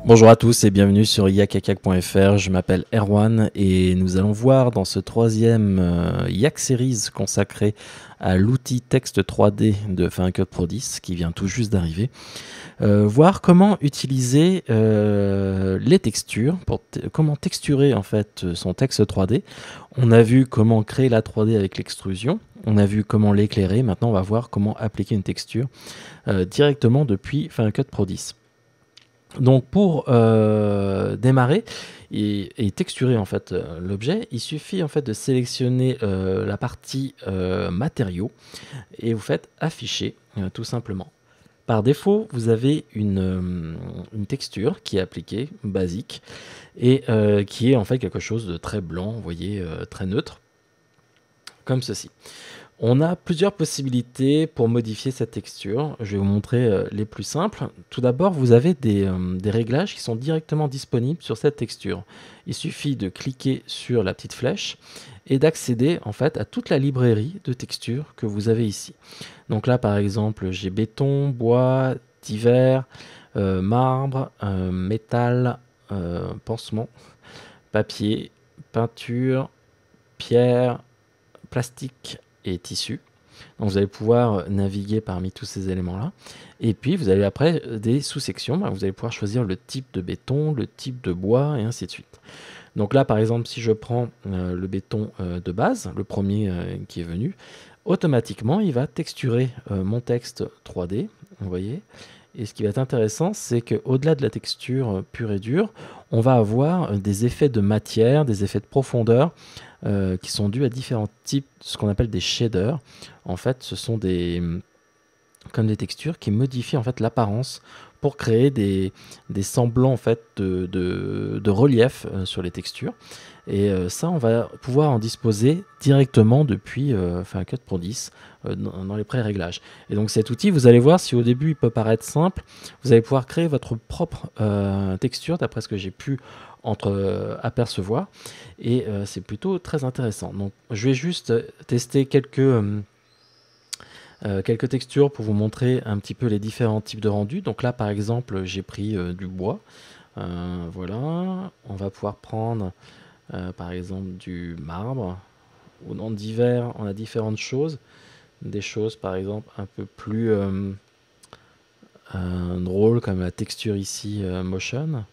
Bonjour à tous et bienvenue sur yakakak.fr. Je m'appelle Erwan et nous allons voir dans ce troisième Yak Series consacré à l'outil texte 3D de Final Cut Pro 10 qui vient tout juste d'arriver. Voir comment utiliser les textures, comment texturer en fait son texte 3D. On a vu comment créer la 3D avec l'extrusion, on a vu comment l'éclairer, maintenant on va voir comment appliquer une texture directement depuis Final Cut Pro 10. Donc pour démarrer et texturer en fait l'objet, il suffit en fait de sélectionner la partie matériaux et vous faites afficher tout simplement. Par défaut, vous avez une texture qui est appliquée, basique, et qui est en fait quelque chose de très blanc, vous voyez, très neutre, comme ceci. On a plusieurs possibilités pour modifier cette texture. Je vais vous montrer les plus simples. Tout d'abord, vous avez des réglages qui sont directement disponibles sur cette texture. Il suffit de cliquer sur la petite flèche et d'accéder en fait à toute la librairie de textures que vous avez ici. Donc là, par exemple, j'ai béton, bois, divers, marbre, métal, pansement, papier, peinture, pierre, plastique et tissu. Donc vous allez pouvoir naviguer parmi tous ces éléments-là. Et puis vous avez après des sous-sections. Vous allez pouvoir choisir le type de béton, le type de bois et ainsi de suite. Donc là, par exemple, si je prends le béton de base, le premier qui est venu, automatiquement, il va texturer mon texte 3D, vous voyez. Et ce qui va être intéressant, c'est qu'au-delà de la texture pure et dure, on va avoir des effets de matière, des effets de profondeur qui sont dus à différents types, ce qu'on appelle des shaders. En fait, ce sont comme des textures qui modifient en fait l'apparence pour créer des semblants en fait de relief sur les textures. Et ça, on va pouvoir en disposer directement depuis Final Cut Pro 10 dans les pré-réglages. Et donc cet outil, vous allez voir, si au début il peut paraître simple, vous allez pouvoir créer votre propre texture, d'après ce que j'ai pu apercevoir. Et c'est plutôt très intéressant. Donc je vais juste tester quelques textures pour vous montrer un petit peu les différents types de rendus. Donc là, par exemple, j'ai pris du bois. Voilà, on va pouvoir prendre par exemple du marbre. Ou dans divers, on a différentes choses. Des choses, par exemple, un peu plus drôles, comme la texture ici, Motion.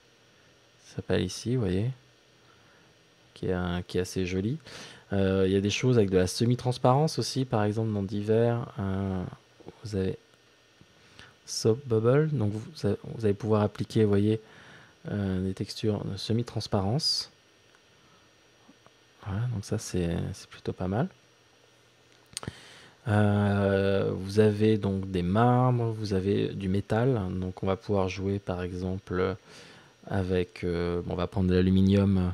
Ça s'appelle ici, vous voyez, qui est assez jolie. Il y a des choses avec de la semi-transparence aussi, par exemple, dans divers. Vous avez Soap Bubble, donc vous allez pouvoir appliquer, vous voyez, des textures de semi-transparence. Voilà, donc ça c'est plutôt pas mal. Vous avez donc des marbres, vous avez du métal, donc on va pouvoir jouer par exemple avec, on va prendre de l'aluminium,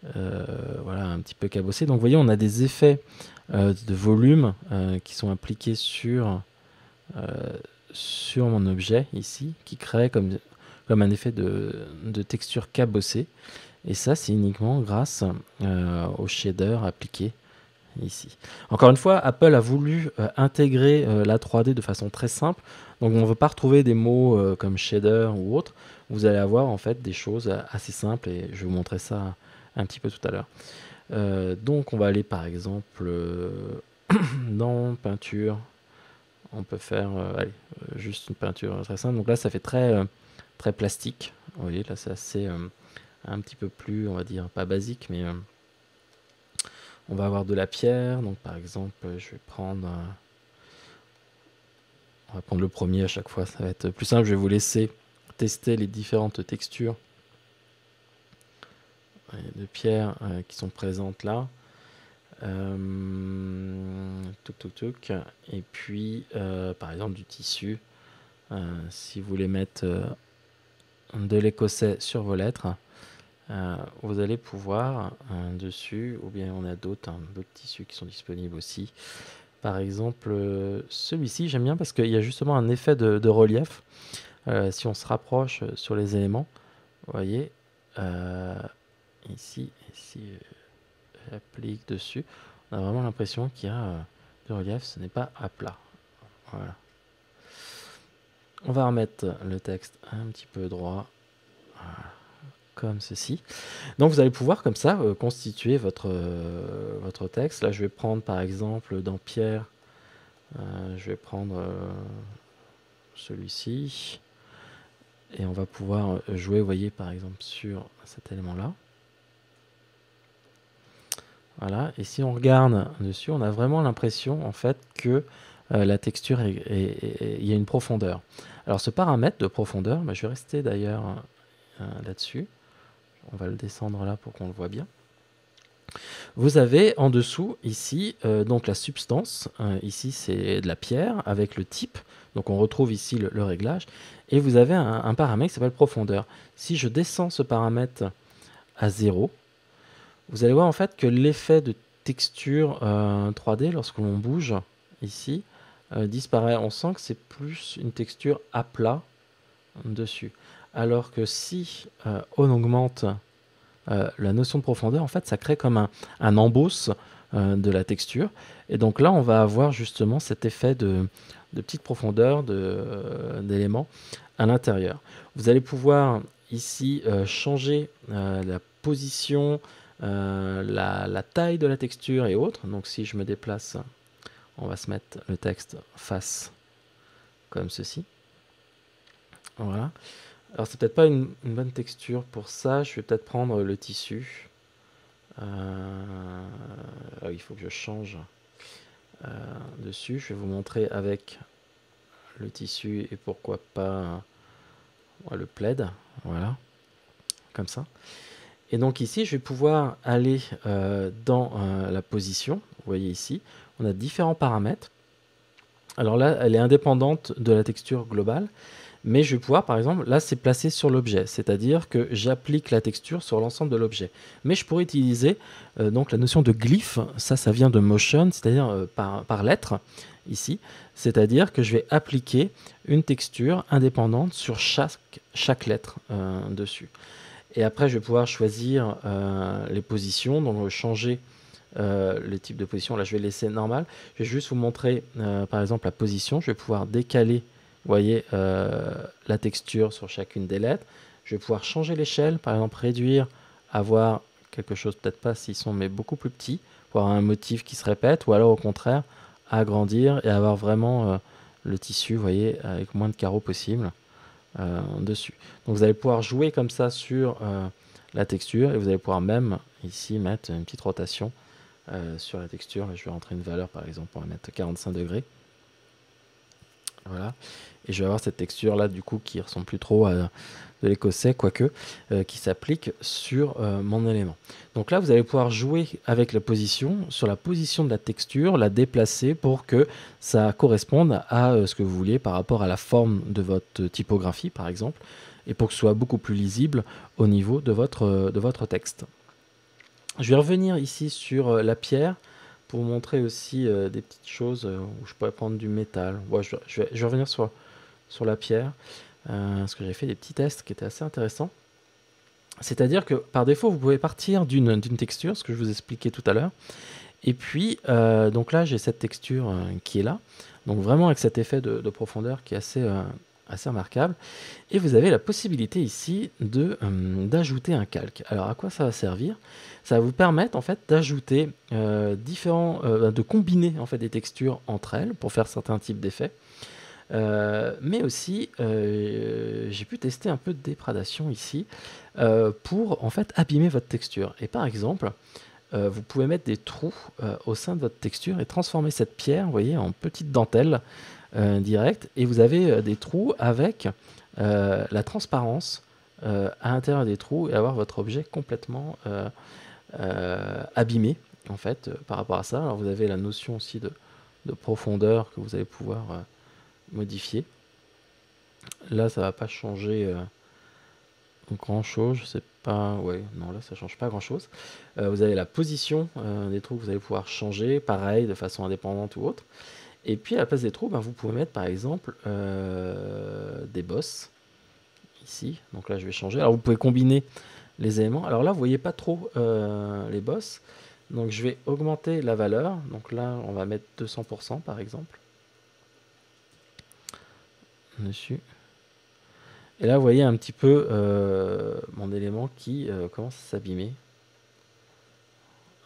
voilà, un petit peu cabossé. Donc vous voyez, on a des effets de volume qui sont appliqués sur mon objet ici, qui crée comme un effet de texture cabossée. Et ça, c'est uniquement grâce au shader appliqué ici. Encore une fois, Apple a voulu intégrer la 3D de façon très simple. Donc on ne veut pas retrouver des mots comme shader ou autre. Vous allez avoir en fait des choses assez simples et je vais vous montrer ça un petit peu tout à l'heure. Donc on va aller par exemple dans peinture. On peut faire juste une peinture très simple. Donc là, ça fait très plastique. Vous voyez, là, c'est assez un petit peu plus, on va dire, pas basique, mais on va avoir de la pierre. Donc par exemple, je vais prendre, on va prendre le premier à chaque fois. Ça va être plus simple. Je vais vous laisser tester les différentes textures de pierre qui sont présentes là. Et puis par exemple du tissu, si vous voulez mettre de l'écossais sur vos lettres, vous allez pouvoir dessus, ou bien on a d'autres tissus qui sont disponibles aussi. Par exemple celui-ci j'aime bien parce qu'il y a justement un effet de relief. Si on se rapproche sur les éléments, vous voyez ici j'applique dessus, on a vraiment l'impression qu'il y a du relief, ce n'est pas à plat. Voilà. On va remettre le texte un petit peu droit. comme ceci. Donc vous allez pouvoir comme ça constituer votre texte. Là je vais prendre par exemple dans Pierre, je vais prendre celui-ci. Et on va pouvoir jouer, vous voyez, par exemple, sur cet élément-là. Voilà. Et si on regarde dessus, on a vraiment l'impression, en fait, que la texture, il y a une profondeur. Alors, ce paramètre de profondeur, je vais rester d'ailleurs là-dessus. On va le descendre là pour qu'on le voit bien. Vous avez en dessous, ici, donc la substance. Ici, c'est de la pierre avec le type. Donc, on retrouve ici le réglage. Et vous avez un paramètre qui s'appelle profondeur. Si je descends ce paramètre à 0, vous allez voir en fait que l'effet de texture 3D, lorsque l'on bouge ici, disparaît. On sent que c'est plus une texture à plat dessus. Alors que si on augmente la notion de profondeur, en fait, ça crée comme un embosse de la texture. Et donc là, on va avoir justement cet effet de petite profondeur d'éléments à l'intérieur. Vous allez pouvoir ici changer la position, la taille de la texture et autres. Donc si je me déplace, on va se mettre le texte face comme ceci. Voilà. Alors c'est peut-être pas une bonne texture pour ça. Je vais peut-être prendre le tissu. Il faut que je change dessus. Je vais vous montrer avec le tissu et pourquoi pas le plaid. Voilà, comme ça. Et donc ici, je vais pouvoir aller dans la position. Vous voyez ici, on a différents paramètres. Alors là, elle est indépendante de la texture globale. Mais je vais pouvoir, par exemple, là c'est placé sur l'objet, c'est-à-dire que j'applique la texture sur l'ensemble de l'objet. Mais je pourrais utiliser donc la notion de glyphe, ça vient de motion, c'est-à-dire par lettre, ici. C'est-à-dire que je vais appliquer une texture indépendante sur chaque lettre dessus. Et après, je vais pouvoir choisir les positions, donc changer le type de position. Là, je vais laisser normal. Je vais juste vous montrer, par exemple, la position. Je vais pouvoir décaler, vous voyez, la texture sur chacune des lettres. Je vais pouvoir changer l'échelle, par exemple, réduire, avoir quelque chose, peut-être pas s'ils sont, mais beaucoup plus petit, pour avoir un motif qui se répète, ou alors au contraire, agrandir et avoir vraiment le tissu, vous voyez, avec moins de carreaux possible dessus. Donc vous allez pouvoir jouer comme ça sur la texture, et vous allez pouvoir même ici mettre une petite rotation sur la texture. Là, je vais rentrer une valeur, par exemple, on va mettre 45 degrés. Voilà. Et je vais avoir cette texture là, du coup, qui ressemble plus trop à de l'écossais, quoique, qui s'applique sur mon élément. Donc là, vous allez pouvoir jouer avec la position, sur la position de la texture, la déplacer pour que ça corresponde à ce que vous vouliez par rapport à la forme de votre typographie, par exemple, et pour que ce soit beaucoup plus lisible au niveau de votre texte. Je vais revenir ici sur la pierre pour vous montrer aussi des petites choses où je pourrais prendre du métal. Ouais, je vais revenir sur la pierre, parce que j'ai fait des petits tests qui étaient assez intéressants. C'est-à-dire que par défaut, vous pouvez partir d'une texture, ce que je vous expliquais tout à l'heure. Et puis, donc là, j'ai cette texture qui est là. Donc vraiment avec cet effet de profondeur qui est assez remarquable. Et vous avez la possibilité ici d'ajouter un calque. Alors à quoi ça va servir? Ça va vous permettre en fait d'ajouter de combiner en fait des textures entre elles pour faire certains types d'effets. Mais aussi, j'ai pu tester un peu de dégradation ici pour en fait abîmer votre texture. Et par exemple, vous pouvez mettre des trous au sein de votre texture et transformer cette pierre, vous voyez, en petite dentelle directe. Et vous avez des trous avec la transparence à l'intérieur des trous et avoir votre objet complètement abîmé en fait par rapport à ça. Alors vous avez la notion aussi de profondeur que vous allez pouvoir modifier. Là ça va pas changer grand chose, je sais pas, ouais, non là ça change pas grand chose. Vous avez la position des trous que vous allez pouvoir changer, pareil de façon indépendante ou autre. Et puis à la place des trous, vous pouvez mettre par exemple des bosses ici. Donc là je vais changer. Alors vous pouvez combiner les éléments. Alors là vous voyez pas trop les bosses. Donc je vais augmenter la valeur. Donc là on va mettre 200% par exemple. Dessus. Et là, vous voyez un petit peu mon élément qui commence à s'abîmer.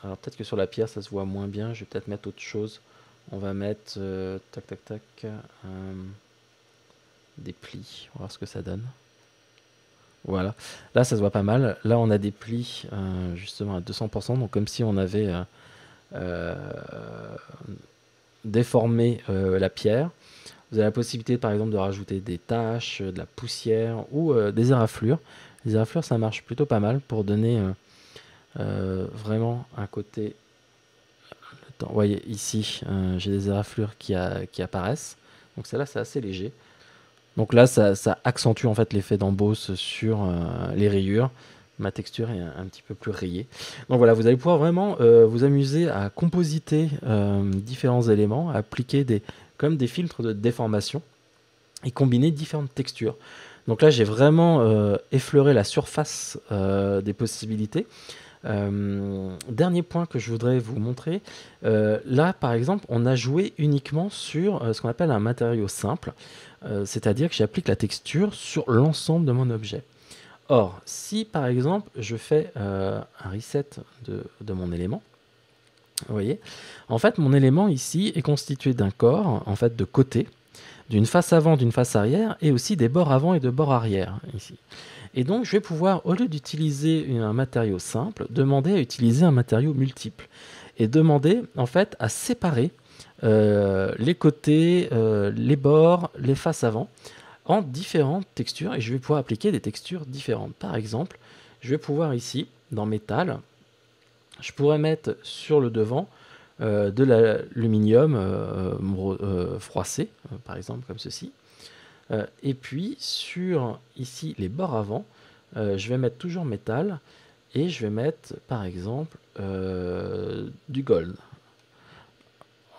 Alors peut-être que sur la pierre, ça se voit moins bien. Je vais peut-être mettre autre chose. On va mettre, tac, tac, tac, des plis. On va voir ce que ça donne. Voilà. Là, ça se voit pas mal. Là, on a des plis justement à 200%. Donc comme si on avait déformé la pierre. Vous avez la possibilité, par exemple, de rajouter des taches, de la poussière ou des éraflures. Les éraflures, ça marche plutôt pas mal pour donner vraiment un côté... Vous voyez, ici, j'ai des éraflures qui apparaissent. Donc celle-là, c'est assez léger. Donc là, ça accentue en fait l'effet d'embosse sur les rayures. Ma texture est un petit peu plus rayée. Donc voilà, vous allez pouvoir vraiment vous amuser à compositer différents éléments, à appliquer comme des filtres de déformation et combiner différentes textures. Donc là, j'ai vraiment effleuré la surface des possibilités. Dernier point que je voudrais vous montrer, là par exemple on a joué uniquement sur ce qu'on appelle un matériau simple, c'est-à-dire que j'applique la texture sur l'ensemble de mon objet. Or si par exemple je fais un reset de mon élément, vous voyez, en fait mon élément ici est constitué d'un corps en fait de côté, d'une face avant, d'une face arrière et aussi des bords avant et de bords arrière ici. Et donc, je vais pouvoir, au lieu d'utiliser un matériau simple, demander à utiliser un matériau multiple. Et demander, en fait, à séparer les côtés, les bords, les faces avant, en différentes textures. Et je vais pouvoir appliquer des textures différentes. Par exemple, je vais pouvoir ici, dans métal, je pourrais mettre sur le devant de l'aluminium froissé, par exemple, comme ceci. Et puis sur ici les bords avant, je vais mettre toujours métal et je vais mettre par exemple du gold.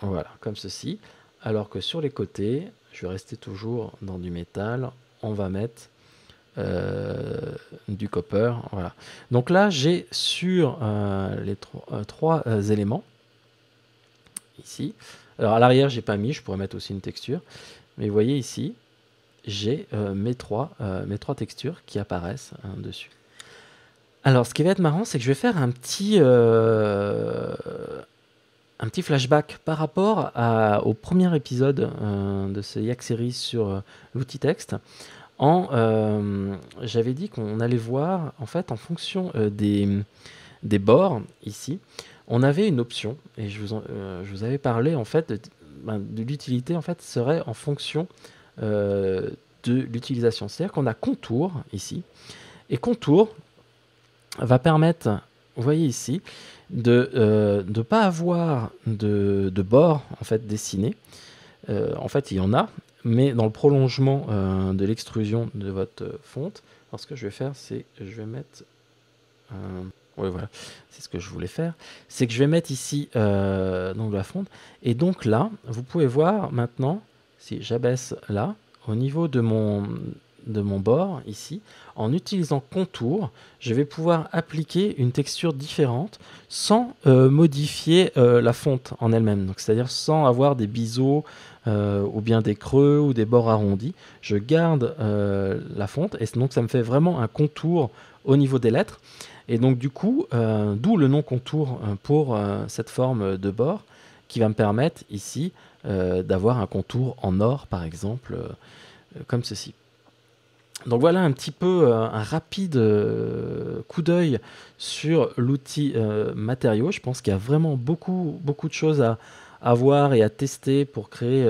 Voilà, comme ceci. Alors que sur les côtés, je vais rester toujours dans du métal. On va mettre du copper. Voilà. Donc là, j'ai sur les trois éléments ici. Alors à l'arrière, j'ai pas mis. Je pourrais mettre aussi une texture. Mais vous voyez ici, j'ai mes trois textures qui apparaissent dessus. Alors, ce qui va être marrant, c'est que je vais faire un petit flashback par rapport au premier épisode de ce Yak Series sur l'outil texte. J'avais dit qu'on allait voir, en fait, en fonction des bords, ici, on avait une option, et je vous avais parlé, en fait, de l'utilité, en fait, serait en fonction de l'utilisation. C'est-à-dire qu'on a contour ici, et contour va permettre, vous voyez ici, de ne pas avoir de bord en fait dessiné. En fait, il y en a, mais dans le prolongement de l'extrusion de votre fonte, alors ce que je vais faire, c'est je vais mettre... oui, voilà, c'est ce que je voulais faire. C'est que je vais mettre ici donc la fonte, et donc là, vous pouvez voir maintenant, si j'abaisse là, au niveau de mon bord ici, en utilisant contour, je vais pouvoir appliquer une texture différente sans modifier la fonte en elle-même. Donc c'est-à-dire sans avoir des biseaux ou bien des creux ou des bords arrondis. Je garde la fonte et donc ça me fait vraiment un contour au niveau des lettres. Et donc du coup, d'où le nom contour pour cette forme de bord qui va me permettre ici d'avoir un contour en or par exemple, comme ceci. Donc voilà un petit peu un rapide coup d'œil sur l'outil matériaux. Je pense qu'il y a vraiment beaucoup de choses à voir et à tester pour créer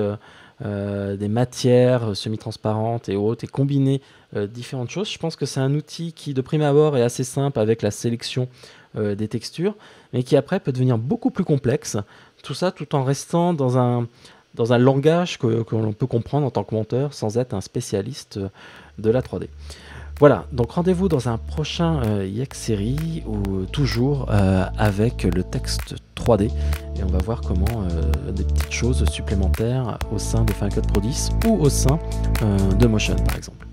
des matières semi-transparentes et autres et combiner différentes choses. Je pense que c'est un outil qui de prime abord est assez simple avec la sélection des textures, mais qui après peut devenir beaucoup plus complexe. Tout ça tout en restant dans un langage que l'on peut comprendre en tant que monteur sans être un spécialiste de la 3D. Voilà, donc rendez-vous dans un prochain Yak Série ou toujours avec le texte 3D et on va voir comment des petites choses supplémentaires au sein de Final Cut Pro 10 ou au sein de Motion par exemple.